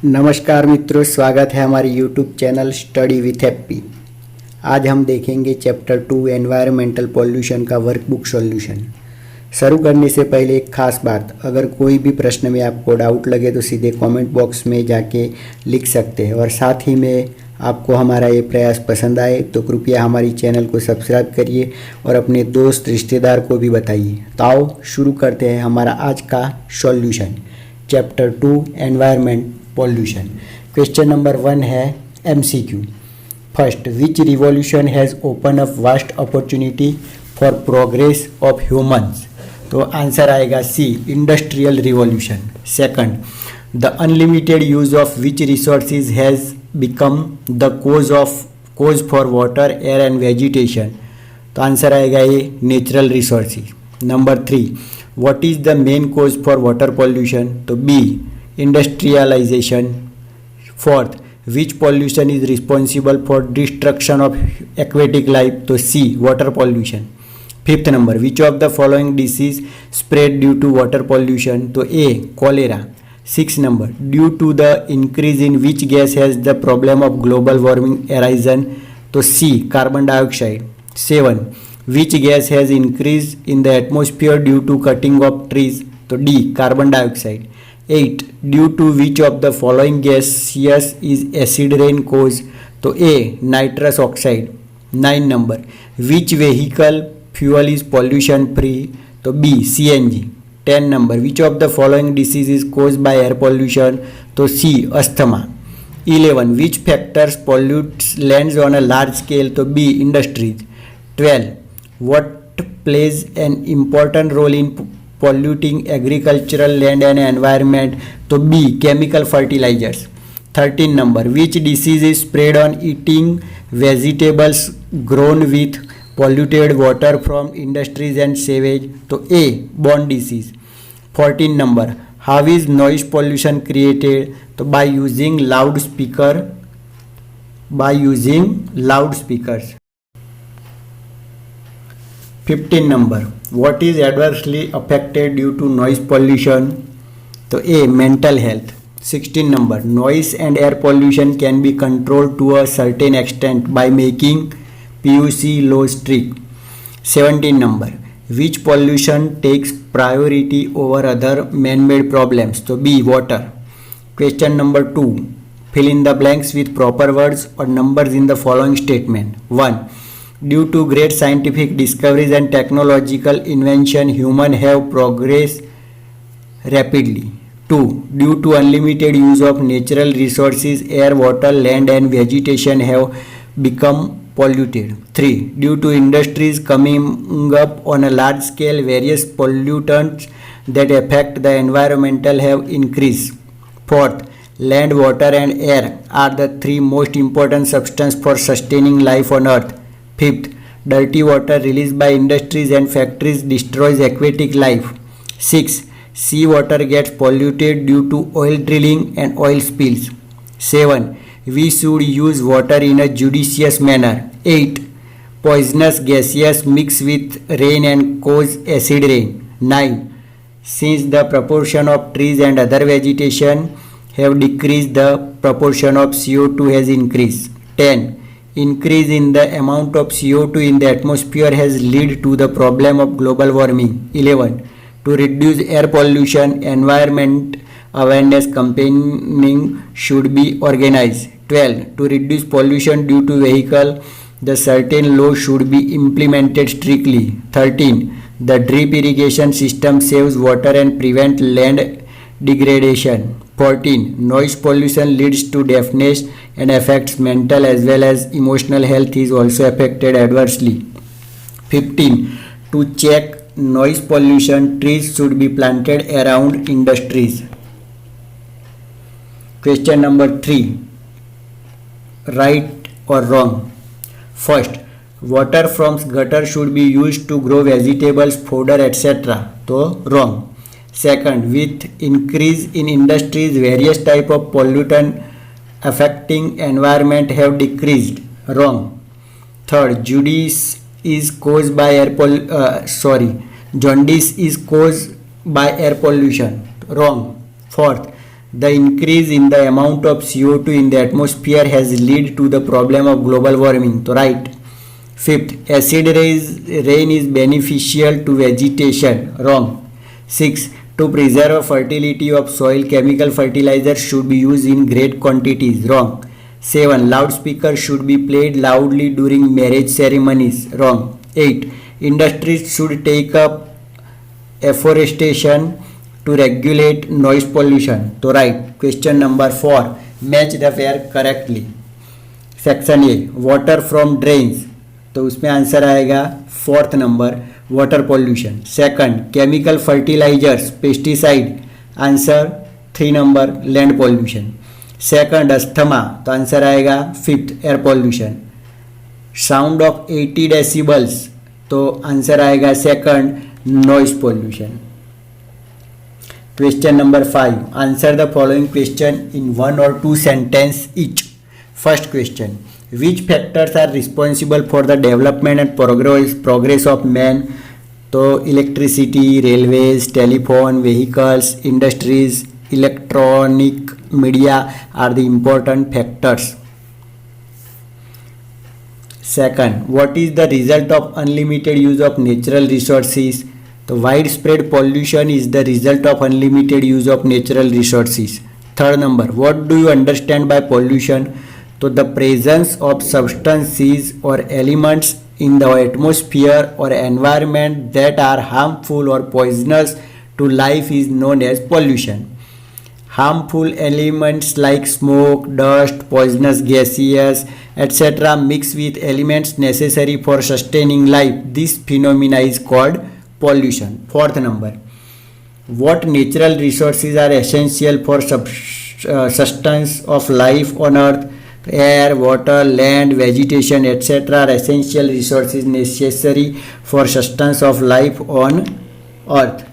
नमस्कार मित्रों, स्वागत है हमारे YouTube channel study with happy. आज हम देखेंगे चैप्टर 2 एनवायरमेंटल पॉल्यूशन का वर्कबुक सॉल्यूशन। शुरू करने से पहले एक खास बात, अगर कोई भी प्रश्न में आपको डाउट लगे तो सीधे कमेंट बॉक्स में जाके लिख सकते हैं। और साथ ही में आपको हमारा ये प्रयास पसंद आए तो कृपया हमारी चैनल को सब्सक्राइब करिए और अपने दोस्त रिश्तेदार को भी बताइए। तो आओ शुरू करते हैं हमारा आज का solution. Chapter 2 environment pollution. Question number 1 है MCQ। First, which revolution has open up vast opportunity for progress of humans. तो आंसर आएगा C, industrial revolution. Second, the unlimited use of which resources has become the cause for water, air and vegetation. तो answer आएगा ये, natural resources. Number 3, what is the main cause for water pollution. तो B, industrialization. Fourth, which pollution is responsible for destruction of aquatic life. तो C, water pollution. Fifth number, which of the following disease spread due to water pollution. तो A, cholera. Sixth number, due to the increase in which gas has the problem of global warming arisen. तो C, carbon dioxide. 7, which gas has increased in the atmosphere due to cutting of trees. तो D, carbon dioxide. 8, due to which of the following gaseous is acid rain cause. तो A, nitrous oxide. 9 number, which vehicle fuel is pollution free. तो B, CNG. 10 number, which of the following disease is caused by air pollution. तो C, asthma. 11, which factors pollutes lands on a large scale. तो B, industries. 12, what plays an important role in polluting agricultural land and environment. तो B, chemical fertilizers. 13 number, which disease is spread on eating vegetables grown with polluted water from industries and sewage. तो A, bone disease. 14 number, how is noise pollution created. तो by using loudspeakers. 15 number, what is adversely affected due to noise pollution. तो A, mental health. 16 number, noise and air pollution can be controlled to a certain extent by making PUC laws strict. 17 number, which pollution takes priority over other man-made problems. तो B, water. Question number 2, fill in the blanks with proper words or numbers in the following statement. 1, due to great scientific discoveries and technological invention, humans have progressed rapidly. 2, due to unlimited use of natural resources, air, water, land and vegetation have become polluted. 3, due to industries coming up on a large scale, various pollutants that affect the environmental have increased. 4th, land, water and air are the three most important substances for sustaining life on earth. 5th, dirty water released by industries and factories destroys aquatic life. 6, sea water gets polluted due to oil drilling and oil spills. 7, we should use water in a judicious manner. 8, poisonous gases mix with rain and cause acid rain. 9, since the proportion of trees and other vegetation have decreased, the proportion of CO2 has increased. 10, increase in the amount of CO2 in the atmosphere has led to the problem of global warming. 11, to reduce air pollution, environment awareness campaigning should be organized. 12, to reduce pollution due to vehicle, the certain law should be implemented strictly. 13, the drip irrigation system saves water and prevent land degradation. 14, noise pollution leads to deafness and affects mental as well as emotional health is also affected adversely. 15, to check noise pollution, trees should be planted around industries. Question number 3, right or wrong. First, water from gutter should be used to grow vegetables, fodder, etc. तो wrong. Second, with increase in industries, various type of pollutant affecting environment have decreased. Wrong. Third, jaundice is caused by air pollution. Wrong. Fourth, The increase in the amount of CO2 in the atmosphere has led to the problem of global warming. तो right. Fifth, acid rain is beneficial to vegetation. Wrong. Six, to preserve fertility of soil, chemical fertilizers should be used in great quantities. Wrong. 7, loudspeakers should be played loudly during marriage ceremonies. Wrong. 8, industries should take up afforestation to regulate noise pollution. तो right. Question number 4, match the pair correctly. Section A, water from drains, तो उसमें answer आएगा 4th number water pollution. Second, chemical fertilisers, pesticide, answer 3 number land pollution. Second, asthma, तो answer आएगा 5th air pollution. Sound of 80 decibels, तो answer आएगा second noise pollution. Question number 5. Answer the following question in 1 or 2 sentences each. First question. Which factors are responsible for the development and progress of man? तो electricity, railways, telephone, vehicles, industries, electronic media are the important factors. Second, what is the result of unlimited use of natural resources? तो widespread pollution is the result of unlimited use of natural resources. Third number, what do you understand by pollution? तो the presence of substances or elements in the atmosphere or environment that are harmful or poisonous to life is known as pollution. Harmful elements like smoke, dust, poisonous gases, etc. mix with elements necessary for sustaining life. This phenomena is called pollution. Fourth number, what natural resources are essential for sustenance of life on earth? Air, water, land, vegetation, etc. are essential resources necessary for sustenance of life on earth.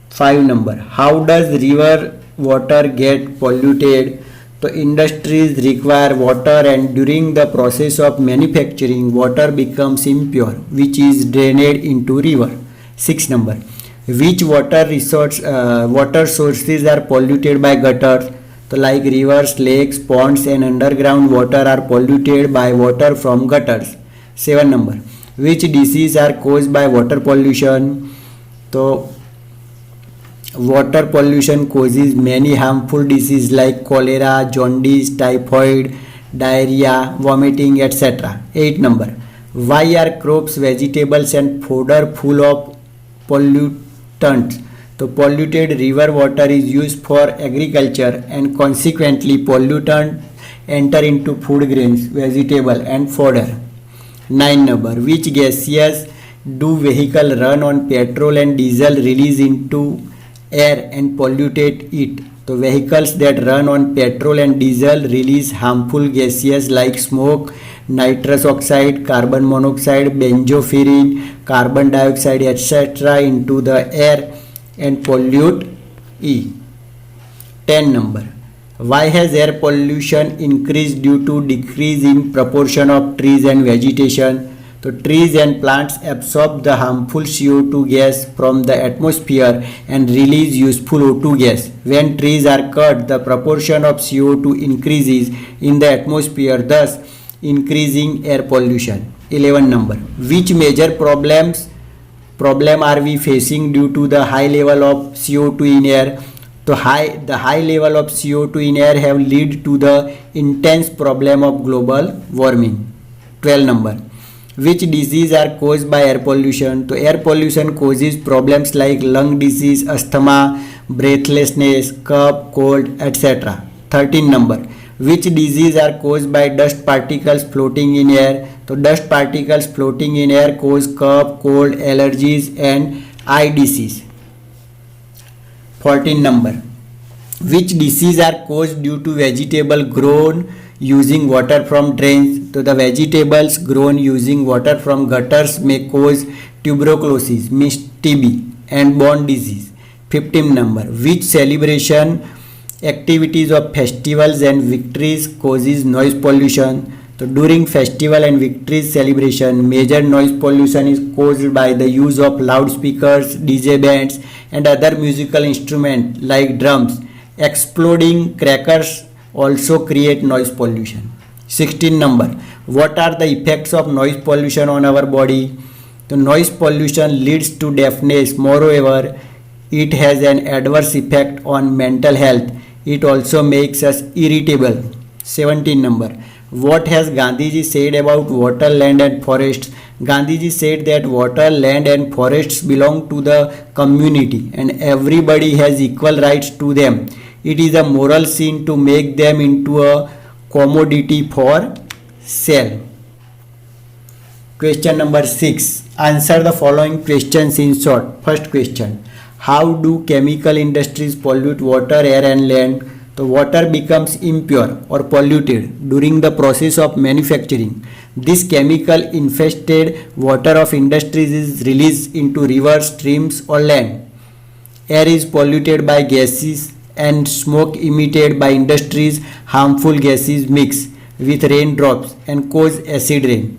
5 number, how does river water get polluted? तो industries require water and during the process of manufacturing water becomes impure which is drained into river. 6 number, which water sources are polluted by gutters? तो like rivers, lakes, ponds and underground water are polluted by water from gutters. 7 number, which diseases are caused by water pollution? तो water pollution causes many harmful diseases like cholera, jaundice, typhoid, diarrhea, vomiting, etc. 8 number, why are crops, vegetables and fodder full of pollutants? तो polluted river water is used for agriculture and consequently pollutant enter into food grains, vegetable and fodder. 9 number, which gases do vehicle run on petrol and diesel release into air and polluted it? तो vehicles that run on petrol and diesel release harmful gases like smoke, nitrous oxide, carbon monoxide, benzofuran, carbon dioxide, etc. into the air and pollute it. 10 number, why has air pollution increased due to decrease in proportion of trees and vegetation? So trees and plants absorb the harmful CO2 gas from the atmosphere and release useful O2 gas. When trees are cut, the proportion of CO2 increases in the atmosphere, thus increasing air pollution. 11 number, which major problem are we facing due to the high level of CO2 in air? So the high level of CO2 in air have led to the intense problem of global warming. 12 number, which disease are caused by air pollution? तो air pollution causes problems like lung disease, asthma, breathlessness, cough, cold, etc. 13 number, which disease are caused by dust particles floating in air? तो dust particles floating in air cause cough, cold, allergies and eye disease. 14 number, which disease are caused due to vegetable grown using water from drains? तो the vegetables grown using water from gutters may cause tuberculosis, means TB and bone disease. 15 number, which celebration activities of festivals and victories causes noise pollution? तो during festival and victories celebration major noise pollution is caused by the use of loudspeakers, DJ bands, and other musical instruments like drums. Exploding crackers also create noise pollution. 16 number. What are the effects of noise pollution on our body? So noise pollution leads to deafness. Moreover, it has an adverse effect on mental health. It also makes us irritable. 17 number. What has Gandhiji said about water, land and forests? Gandhiji said that water, land and forests belong to the community and everybody has equal rights to them. It is a moral sin to make them into a commodity for sale. Question number 6. Answer the following questions in short. First question. How do chemical industries pollute water, air and land? The water becomes impure or polluted during the process of manufacturing. This chemical infested water of industries is released into rivers, streams or land. Air is polluted by gases and smoke emitted by industries. Harmful gases mix with raindrops and cause acid rain.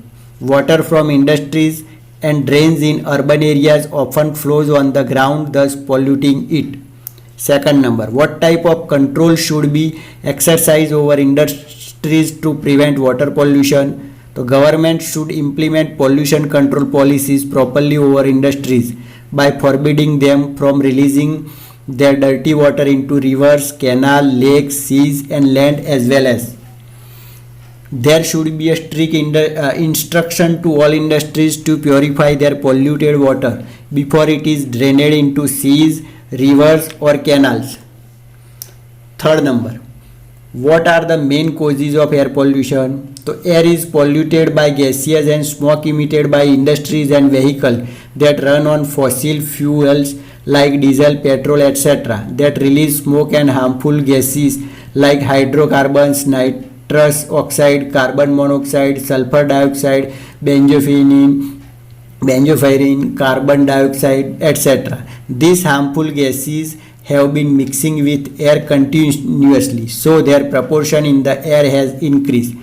Water from industries and drains in urban areas often flows on the ground, thus polluting it. Second number. What type of control should be exercised over industries to prevent water pollution? The government should implement pollution control policies properly over industries by forbidding them from releasing their dirty water into rivers, canals, lakes, seas and land as well as. There should be a strict instruction to all industries to purify their polluted water before it is drained into seas, rivers or canals. Third number. What are the main causes of air pollution? So air is polluted by gases and smoke emitted by industries and vehicles that run on fossil fuels like diesel, petrol, etc. that release smoke and harmful gases like hydrocarbons, nitrous oxide, carbon monoxide, sulfur dioxide, benzopyrene, carbon dioxide, etc. These harmful gases have been mixing with air continuously, so their proportion in the air has increased.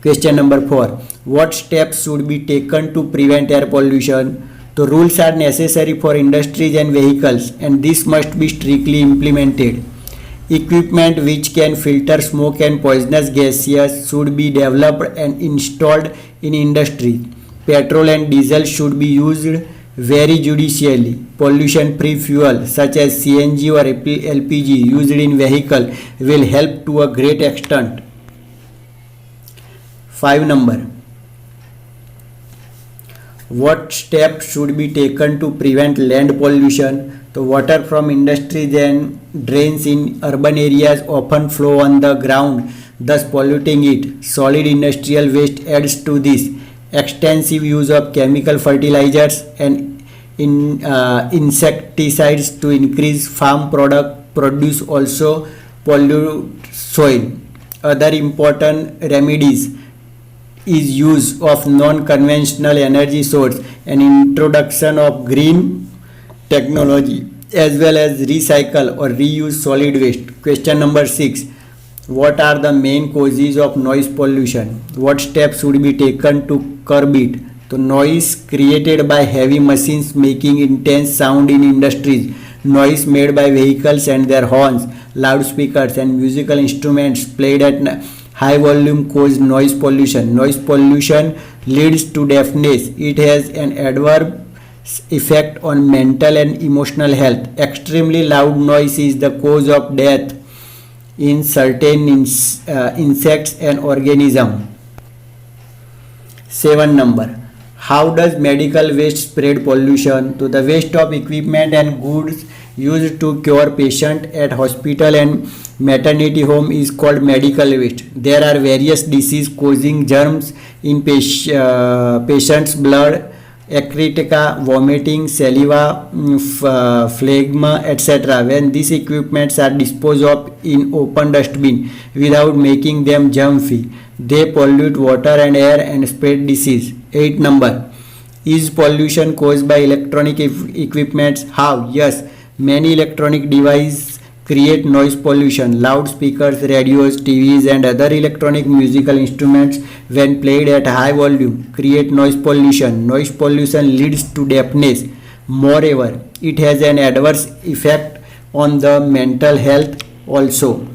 Question number 4. What steps should be taken to prevent air pollution? The rules are necessary for industries and vehicles and this must be strictly implemented. Equipment which can filter smoke and poisonous gases should be developed and installed in industries. Petrol and diesel should be used very judiciously. Pollution-free fuel such as CNG or LPG used in vehicle will help to a great extent. 5 number. What steps should be taken to prevent land pollution? The water from industries and drains in urban areas often flow on the ground, thus polluting it. Solid industrial waste adds to this. Extensive use of chemical fertilizers and insecticides to increase farm produce also pollute soil. Other important remedies is use of non-conventional energy source and introduction of green technology as well as recycle or reuse solid waste. Question number 6. What are the main causes of noise pollution? What steps should be taken to curb it? The noise created by heavy machines making intense sound in industries, noise made by vehicles and their horns, loudspeakers and musical instruments played at high volume cause noise pollution. Noise pollution leads to deafness. It has an adverse effect on mental and emotional health. Extremely loud noise is the cause of death in certain insects and organisms. 7 number. How does medical waste spread pollution? To the waste of equipment and goods used to cure patient at hospital and maternity home is called medical waste. There are various disease causing germs in patient's blood, eccritica, vomiting, saliva, phlegma, etc. When these equipments are disposed of in open dustbin without making them germ-free, they pollute water and air and spread disease. 8 number. Is pollution caused by electronic equipments? How? Yes. Many electronic devices create noise pollution. Loudspeakers, radios, TVs and other electronic musical instruments when played at high volume create noise pollution. Noise pollution leads to deafness. Moreover, it has an adverse effect on the mental health also.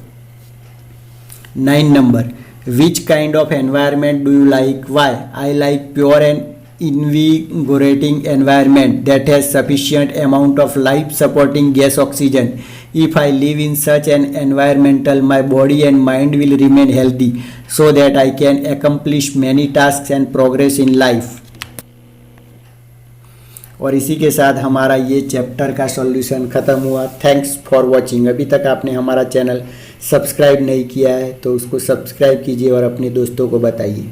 9 number. Which kind of environment do you like? Why? I like pure and invigorating environment that has sufficient amount of life supporting gas oxygen. If I live in such an environment, my body and mind will remain healthy so that I can accomplish many tasks and progress in life. और इसी के साथ हमारा ये chapter का solution ख़त्म हुआ। Thanks for watching. अभी तक आपने हमारा चैनल सब्सक्राइब नहीं किया है तो उसको सब्सक्राइब कीजिए और अपने दोस्तों को बताइए।